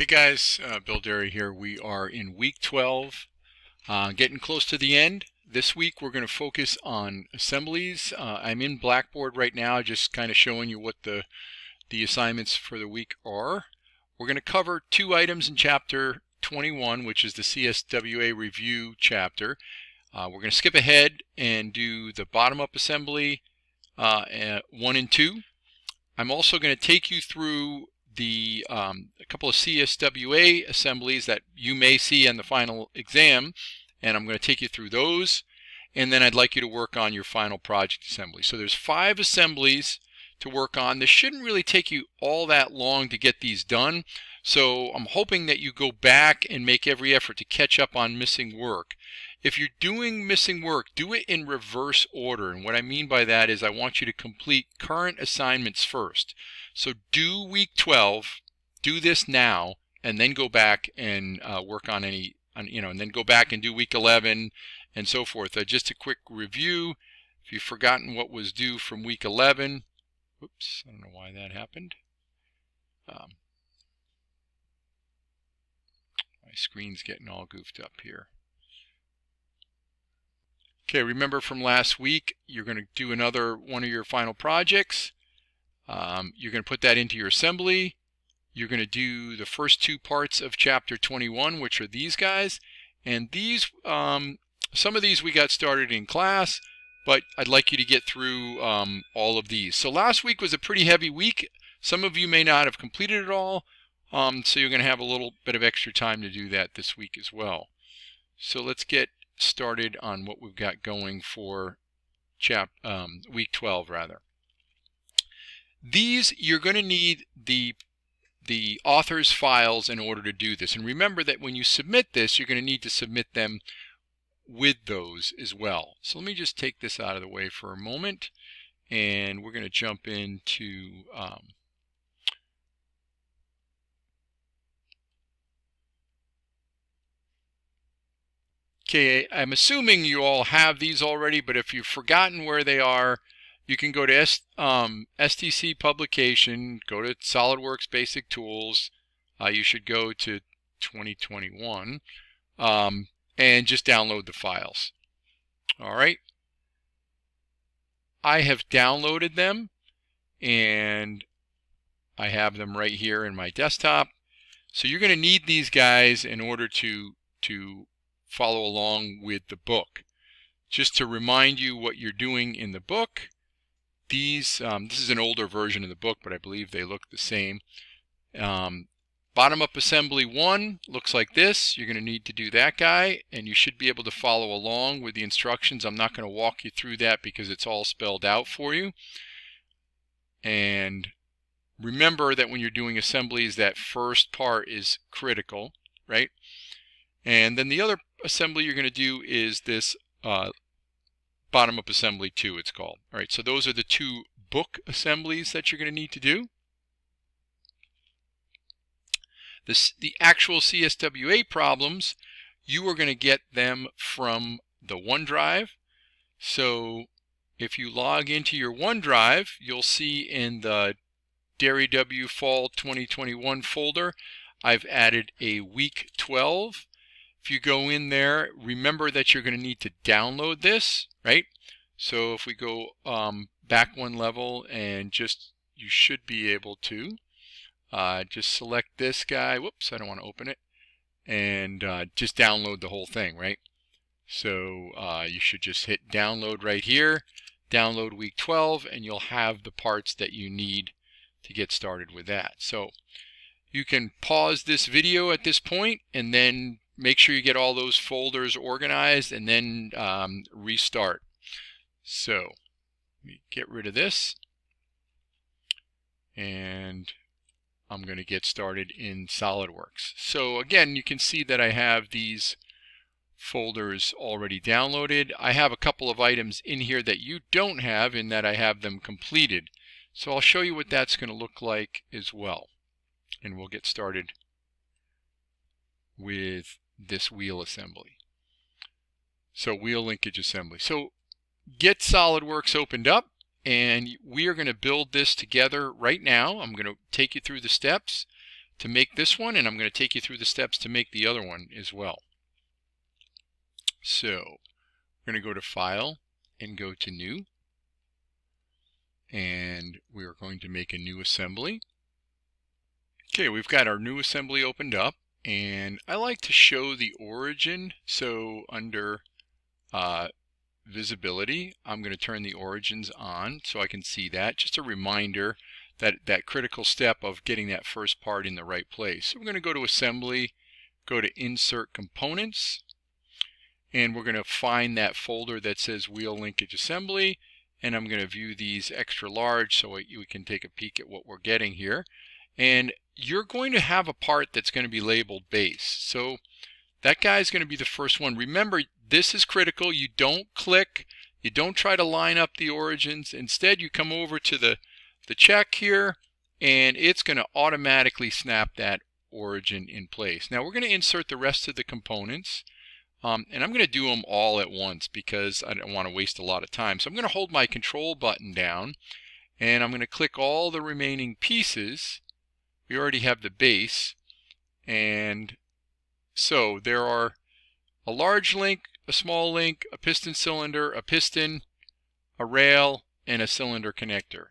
Hey guys, Bill Derry here. We are in week 12, getting close to the end. This week we're going to focus on assemblies. I'm in Blackboard right now, just kind of showing you what the assignments for the week are. We're going to cover two items in chapter 21, which is the CSWA review chapter. We're going to skip ahead and do the bottom-up assembly 1 and 2. I'm also going to take you through a couple of CSWA assemblies that you may see on the final exam, and I'm going to take you through those, and then I'd like you to work on your final project assembly. So there's 5 assemblies to work on. This shouldn't really take you all that long to get these done, so I'm hoping that you go back and make every effort to catch up on missing work. If you're doing missing work, do it in reverse order, and what I mean by that is I want you to complete current assignments first. So do week 12, do this now, and then go back and work on and then go back and do week 11 and so forth. Just a quick review. If you've forgotten what was due from week 11, whoops, I don't know why that happened. My screen's getting all goofed up here. Okay, remember from last week, you're going to do another one of your final projects. You're going to put that into your assembly. You're going to do the first 2 parts of chapter 21, which are these guys. And these, some of these we got started in class, but I'd like you to get through all of these. So last week was a pretty heavy week. Some of you may not have completed it all, so you're going to have a little bit of extra time to do that this week as well. So let's get started on what we've got going for week 12 rather. These, you're going to need the author's files in order to do this. And remember that when you submit this, you're going to need to submit them with those as well. So let me just take this out of the way for a moment, and we're going to jump into okay, I'm assuming you all have these already, but if you've forgotten where they are, you can go to STC Publication, go to Solidworks Basic Tools. You should go to 2021 and just download the files. All right. I have downloaded them, and I have them right here in my desktop. So you're going to need these guys in order to follow along with the book. Just to remind you what you're doing in the book, this is an older version of the book, but I believe they look the same. Bottom-up assembly 1 looks like this. You're going to need to do that guy, and you should be able to follow along with the instructions. I'm not going to walk you through that because it's all spelled out for you. And remember that when you're doing assemblies, that first part is critical, right? And then the other assembly you're going to do is this bottom-up assembly 2, it's called. All right, so those are the 2 book assemblies that you're going to need to do. The actual CSWA problems, you are going to get them from the OneDrive. So if you log into your OneDrive, you'll see in the Derry W Fall 2021 folder, I've added a week 12. If you go in there, remember that you're going to need to download this, right? So if we go back 1 level and you should be able to just select this guy. Whoops, I don't want to open it. And just download the whole thing, right? So you should just hit download right here, download week 12, and you'll have the parts that you need to get started with that. So you can pause this video at this point and then make sure you get all those folders organized and then restart. So let me get rid of this, and I'm going to get started in Solidworks. So again, you can see that I have these folders already downloaded. I have a couple of items in here that you don't have, in that I have them completed. So I'll show you what that's going to look like as well. And we'll get started with this wheel assembly. So wheel linkage assembly. So get Solidworks opened up, and we are going to build this together right now. I'm going to take you through the steps. to make this one, and I'm going to take you through the steps to make the other one as well. So we're going to go to File and go to New, and we're going to make a new assembly. Okay, we've got our new assembly opened up, and I like to show the origin. So under visibility, I'm going to turn the origins on so I can see that. Just a reminder that critical step of getting that first part in the right place. So we're going to go to Assembly, go to Insert Components, and we're going to find that folder that says Wheel Linkage Assembly, and I'm going to view these extra large so we can take a peek at what we're getting here. And you're going to have a part that's going to be labeled base. So that guy is going to be the first one. Remember, this is critical. You don't click. You don't try to line up the origins. Instead, you come over to the check here, and it's going to automatically snap that origin in place. Now, we're going to insert the rest of the components. And I'm going to do them all at once because I don't want to waste a lot of time. So I'm going to hold my control button down, and I'm going to click all the remaining pieces. We already have the base, and so there are a large link, a small link, a piston cylinder, a piston, a rail, and a cylinder connector.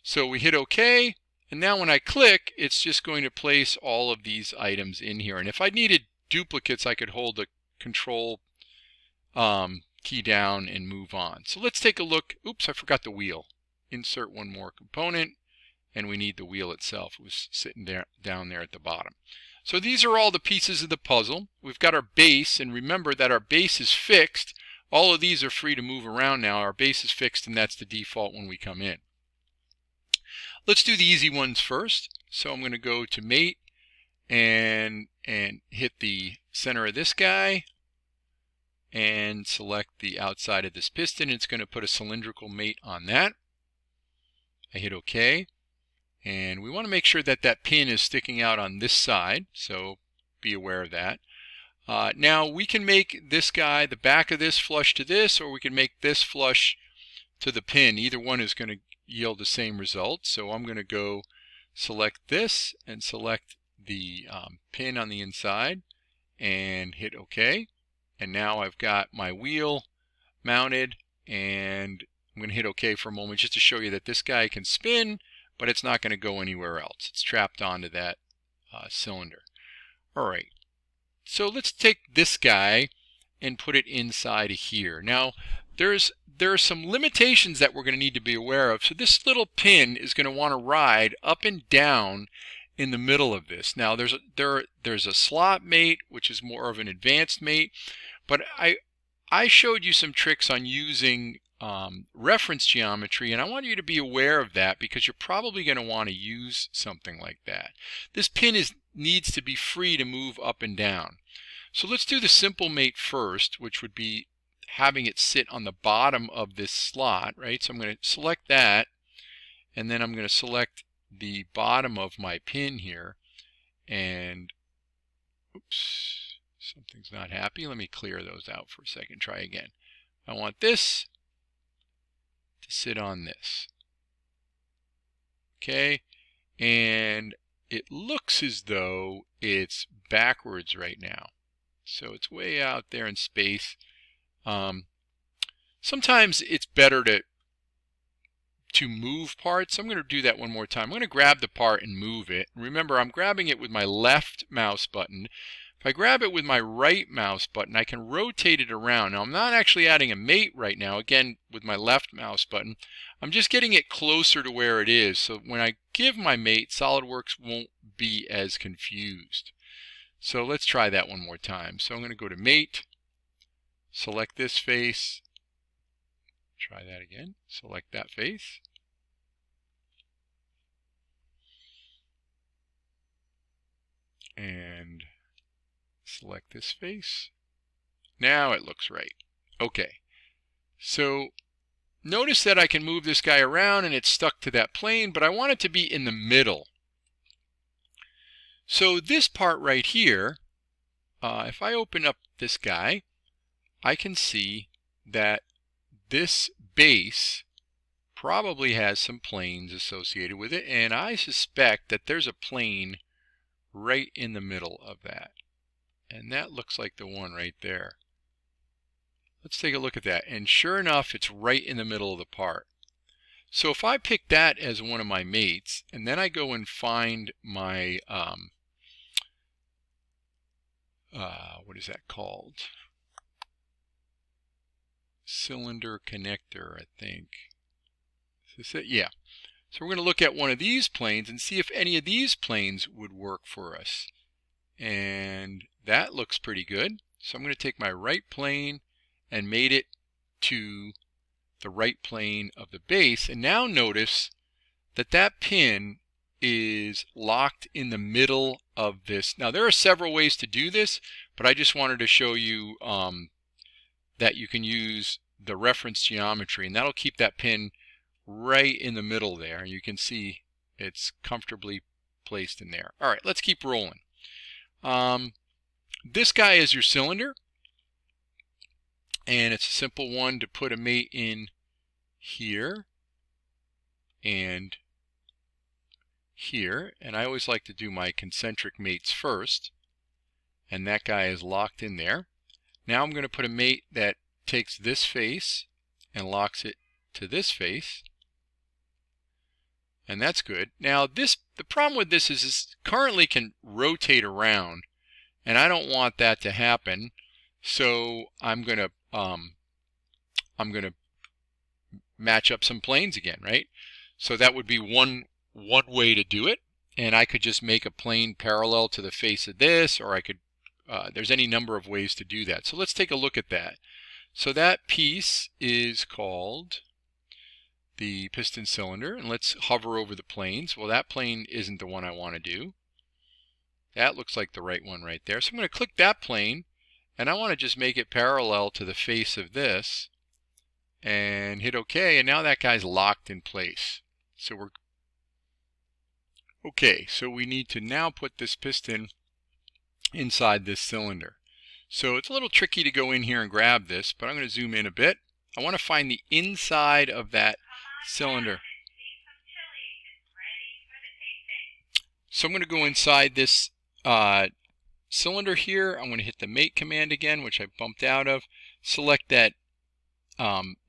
So we hit OK, and now when I click, it's just going to place all of these items in here. And if I needed duplicates, I could hold the Control key down and move on. So let's take a look. Oops, I forgot the wheel. Insert one more component, and we need the wheel itself. It was sitting there, down there at the bottom. So these are all the pieces of the puzzle. We've got our base, and remember that our base is fixed. All of these are free to move around now. Our base is fixed, and that's the default when we come in. Let's do the easy ones first. So I'm going to go to Mate and hit the center of this guy and select the outside of this piston. It's going to put a cylindrical mate on that. I hit OK. And we want to make sure that that pin is sticking out on this side, so be aware of that. Now we can make this guy, the back of this, flush to this, or we can make this flush to the pin. Either one is going to yield the same result. So I'm going to go select this and select the pin on the inside and hit OK. And now I've got my wheel mounted, and I'm going to hit OK for a moment just to show you that this guy can spin, but it's not going to go anywhere else. It's trapped onto that cylinder. All right, so let's take this guy and put it inside of here. Now, there are some limitations that we're going to need to be aware of. So this little pin is going to want to ride up and down in the middle of this. Now, there's a slot mate, which is more of an advanced mate, but I showed you some tricks on using reference geometry, and I want you to be aware of that because you're probably going to want to use something like that. This pin needs to be free to move up and down. So let's do the simple mate first, which would be having it sit on the bottom of this slot, right? So I'm going to select that, and then I'm going to select the bottom of my pin here, and oops, something's not happy. Let me clear those out for a second. Try again. I want this to sit on this. Okay, and it looks as though it's backwards right now. So it's way out there in space. Sometimes it's better to move parts. I'm going to do that one more time. I'm going to grab the part and move it. Remember, I'm grabbing it with my left mouse button. If I grab it with my right mouse button, I can rotate it around. Now, I'm not actually adding a mate right now, again, with my left mouse button. I'm just getting it closer to where it is. So when I give my mate, Solidworks won't be as confused. So let's try that one more time. So I'm going to go to Mate, select this face, try that again, select that face, and select this face. Now it looks right. Okay, so notice that I can move this guy around and it's stuck to that plane, but I want it to be in the middle. So this part right here, if I open up this guy, I can see that this base probably has some planes associated with it, and I suspect that there's a plane right in the middle of that. And that looks like the one right there. Let's take a look at that. And sure enough, it's right in the middle of the part. So if I pick that as one of my mates, and then I go and find my, what is that called? Cylinder connector, I think. Is this it? Yeah. So we're going to look at one of these planes and see if any of these planes would work for us. And that looks pretty good. So I'm going to take my right plane and mate it to the right plane of the base. And now notice that that pin is locked in the middle of this. Now there are several ways to do this, but I just wanted to show you that you can use the reference geometry, and that'll keep that pin right in the middle there. You can see it's comfortably placed in there. All right, let's keep rolling. This guy is your cylinder, and it's a simple one to put a mate in here and here, and I always like to do my concentric mates first, and that guy is locked in there. Now I'm going to put a mate that takes this face and locks it to this face, and that's good. Now the problem with this is this currently can rotate around, and I don't want that to happen. So I'm gonna match up some planes again, right? So that would be one way to do it, and I could just make a plane parallel to the face of this, or I could there's any number of ways to do that. So let's take a look at that. So that piece is called the piston cylinder, and let's hover over the planes. Well, that plane isn't the one I want to do. That looks like the right one right there. So I'm going to click that plane, and I want to just make it parallel to the face of this, and hit OK, and now that guy's locked in place. So we're okay. So we need to now put this piston inside this cylinder. So it's a little tricky to go in here and grab this, but I'm going to zoom in a bit. I want to find the inside of that cylinder. So I'm going to go inside this cylinder here. I'm going to hit the mate command again, which I bumped out of. Select that.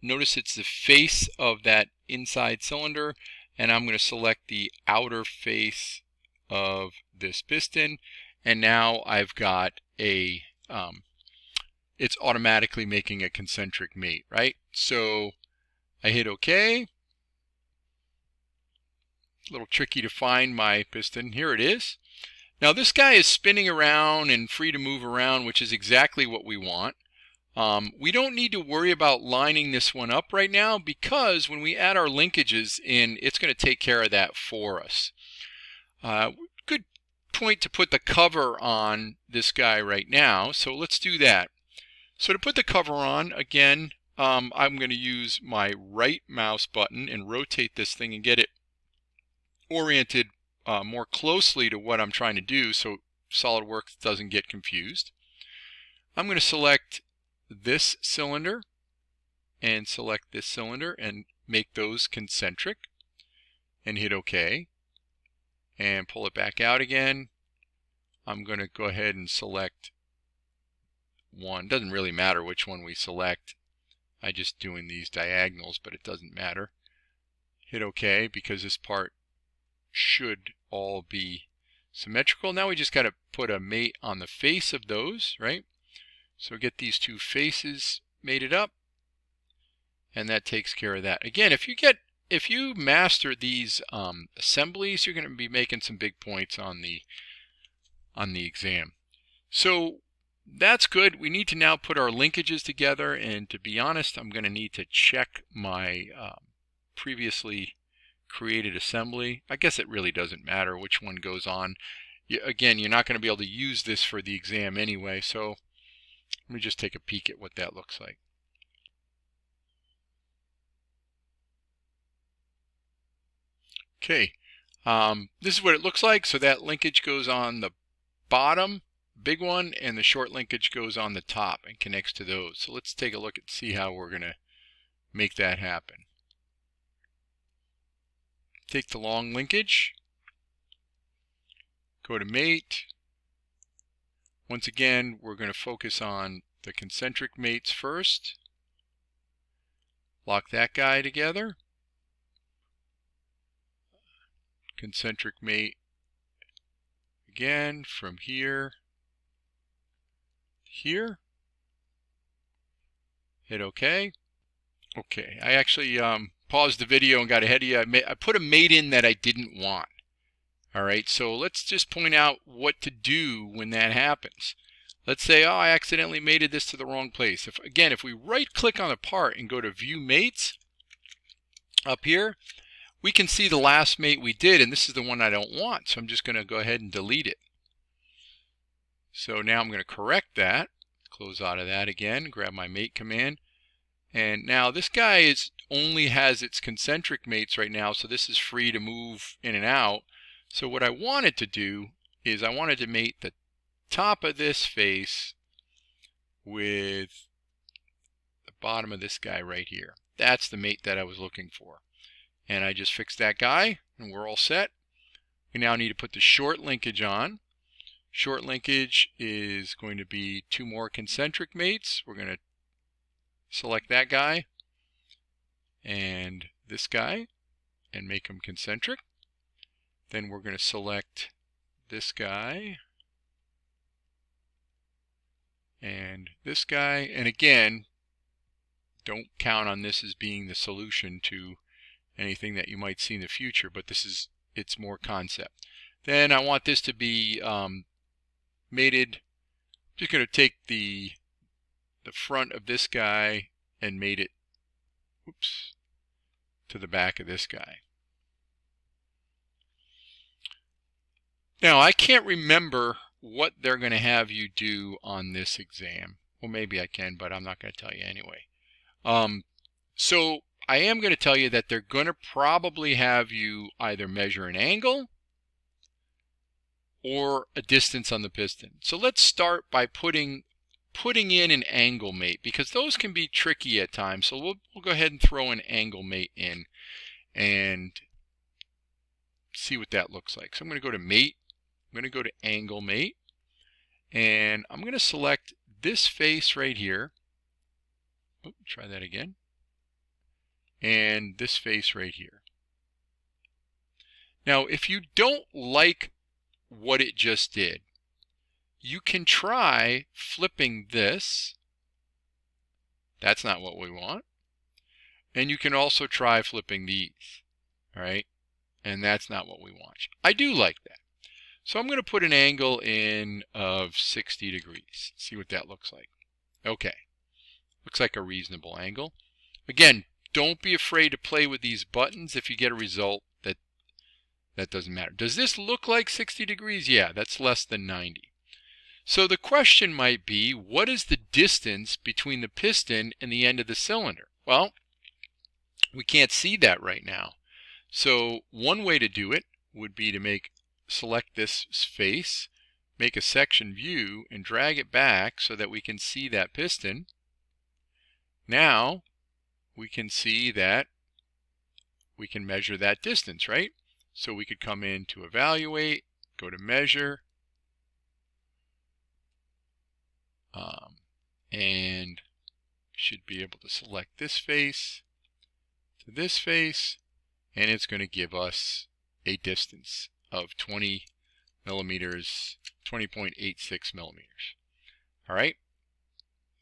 Notice it's the face of that inside cylinder, and I'm going to select the outer face of this piston. And now I've got a it's automatically making a concentric mate, right? So I hit OK. A little tricky to find my piston. Here it is. Now this guy is spinning around and free to move around, which is exactly what we want. We don't need to worry about lining this one up right now, because when we add our linkages in, it's going to take care of that for us. Good point to put the cover on this guy right now, so let's do that. So to put the cover on, again, I'm going to use my right mouse button and rotate this thing and get it oriented more closely to what I'm trying to do so Solidworks doesn't get confused. I'm going to select this cylinder and select this cylinder and make those concentric and hit OK and pull it back out again. I'm going to go ahead and select one. Doesn't really matter which one we select. I'm just doing these diagonals, but it doesn't matter. Hit OK, because this part should all be symmetrical. Now we just got to put a mate on the face of those, right? So get these two faces mated up, and that takes care of that. Again, if you master these assemblies, you're going to be making some big points on the exam. So that's good. We need to now put our linkages together, and to be honest, I'm going to need to check my previously created assembly. I guess it really doesn't matter which one goes on. Again, you're not going to be able to use this for the exam anyway, so let me just take a peek at what that looks like. Okay, this is what it looks like. So that linkage goes on the bottom, big one, and the short linkage goes on the top and connects to those. So let's take a look and see how we're going to make that happen. Take the long linkage, go to mate. Once again, we're going to focus on the concentric mates first. Lock that guy together. Concentric mate again from here to here. Hit OK. Okay, I actually paused the video and got ahead of you. I put a mate in that I didn't want. All right, so let's just point out what to do when that happens. Let's say, oh, I accidentally mated this to the wrong place. If we right-click on a part and go to View Mates, up here, we can see the last mate we did, and this is the one I don't want, so I'm just going to go ahead and delete it. So now I'm going to correct that, close out of that again, grab my mate command, and now this guy only has its concentric mates right now, so this is free to move in and out. So what I wanted to do is I wanted to mate the top of this face with the bottom of this guy right here. That's the mate that I was looking for. And I just fixed that guy, and we're all set. We now need to put the short linkage on. Short linkage is going to be 2 more concentric mates. We're going to select that guy and this guy and make them concentric. Then we're going to select this guy and this guy. And again, don't count on this as being the solution to anything that you might see in the future, but it's more concept. Then I want this to be mated. I'm just going to take the front of this guy and mate it, oops, to the back of this guy. Now I can't remember what they're going to have you do on this exam. Well, maybe I can, but I'm not going to tell you anyway. So I am going to tell you that they're going to probably have you either measure an angle or a distance on the piston. So let's start by putting in an angle mate, because those can be tricky at times. So we'll go ahead and throw an angle mate in and see what that looks like. So I'm going to go to mate. I'm going to go to angle mate, and I'm going to select this face right here. Oh, try that again. And this face right here. Now, if you don't like what it just did, you can try flipping this. That's not what we want. And you can also try flipping these. All right? And that's not what we want. I do like that. So I'm going to put an angle in of 60 degrees. See what that looks like. Okay. Looks like a reasonable angle. Again, don't be afraid to play with these buttons if you get a result that doesn't matter. Does this look like 60 degrees? Yeah, that's less than 90. So the question might be, what is the distance between the piston and the end of the cylinder? Well, we can't see that right now. So one way to do it would be to select this face, make a section view, and drag it back so that we can see that piston. Now we can see that we can measure that distance, right? So we could come in to evaluate, go to measure, and should be able to select this face to this face, and it's going to give us a distance of 20 millimeters, 20.86 millimeters. All right,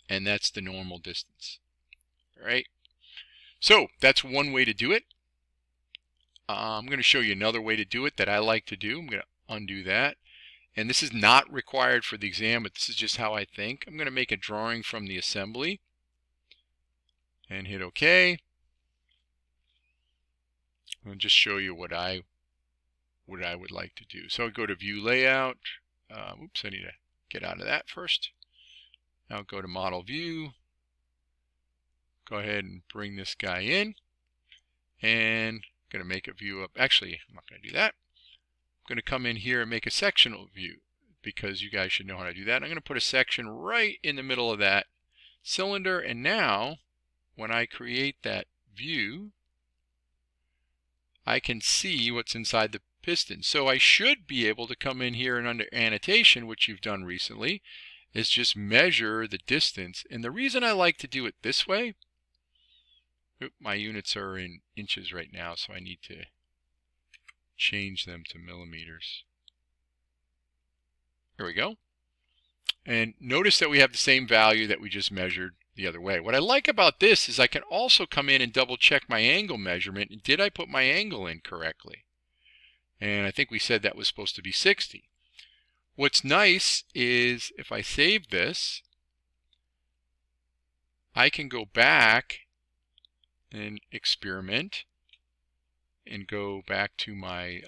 and that's the normal distance. All right, so that's one way to do it. I'm going to show you another way to do it that I like to do. I'm going to undo that. And this is not required for the exam, but this is just how I think. I'm going to make a drawing from the assembly and hit OK. I'll just show you what I would like to do. So I'll go to View Layout. Oops, I need to get out of that first. Now go to Model View. Go ahead and bring this guy in. And I'm going to make a view up. Actually, I'm not going to do that. I'm going to come in here and make a sectional view, because you guys should know how to do that. I'm going to put a section right in the middle of that cylinder, and now when I create that view, I can see what's inside piston. So I should be able to come in here and under annotation, which you've done recently, is just measure the distance. And the reason I like to do it this way, my units are in inches right now, so I need to change them to millimeters. There we go. And notice that we have the same value that we just measured the other way. What I like about this is I can also come in and double check my angle measurement. Did I put my angle in correctly? And I think we said that was supposed to be 60. What's nice is if I save this, I can go back and experiment and go back to my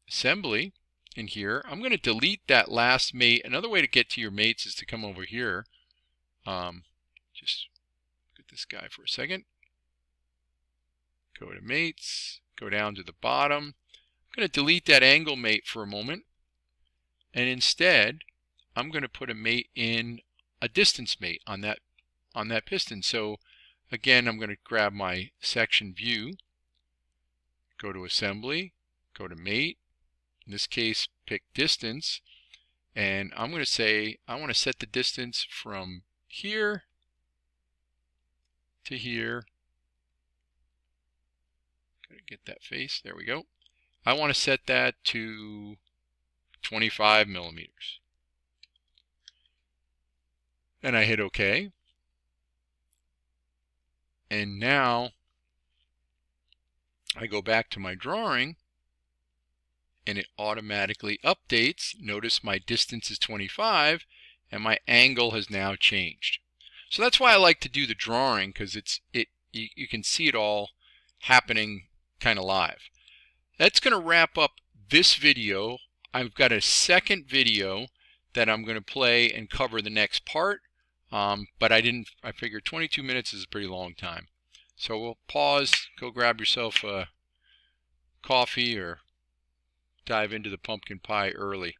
assembly in here. I'm going to delete that last mate. Another way to get to your mates is to come over here. Just look at this guy for a second. Go to mates, go down to the bottom. I'm going to delete that angle mate for a moment. And instead, I'm going to put a mate in a distance mate on that piston. So again, I'm going to grab my section view, go to assembly, go to mate. In this case, pick distance, and I'm going to say I want to set the distance from here to here. Gotta get that face. There we go. I want to set that to 25 millimeters. And I hit OK. And now I go back to my drawing and it automatically updates. Notice my distance is 25 and my angle has now changed. So that's why I like to do the drawing, because you can see it all happening kind of live. That's going to wrap up this video. I've got a second video that I'm going to play and cover the next part, but I figured 22 minutes is a pretty long time. So we'll pause, go grab yourself a coffee or dive into the pumpkin pie early.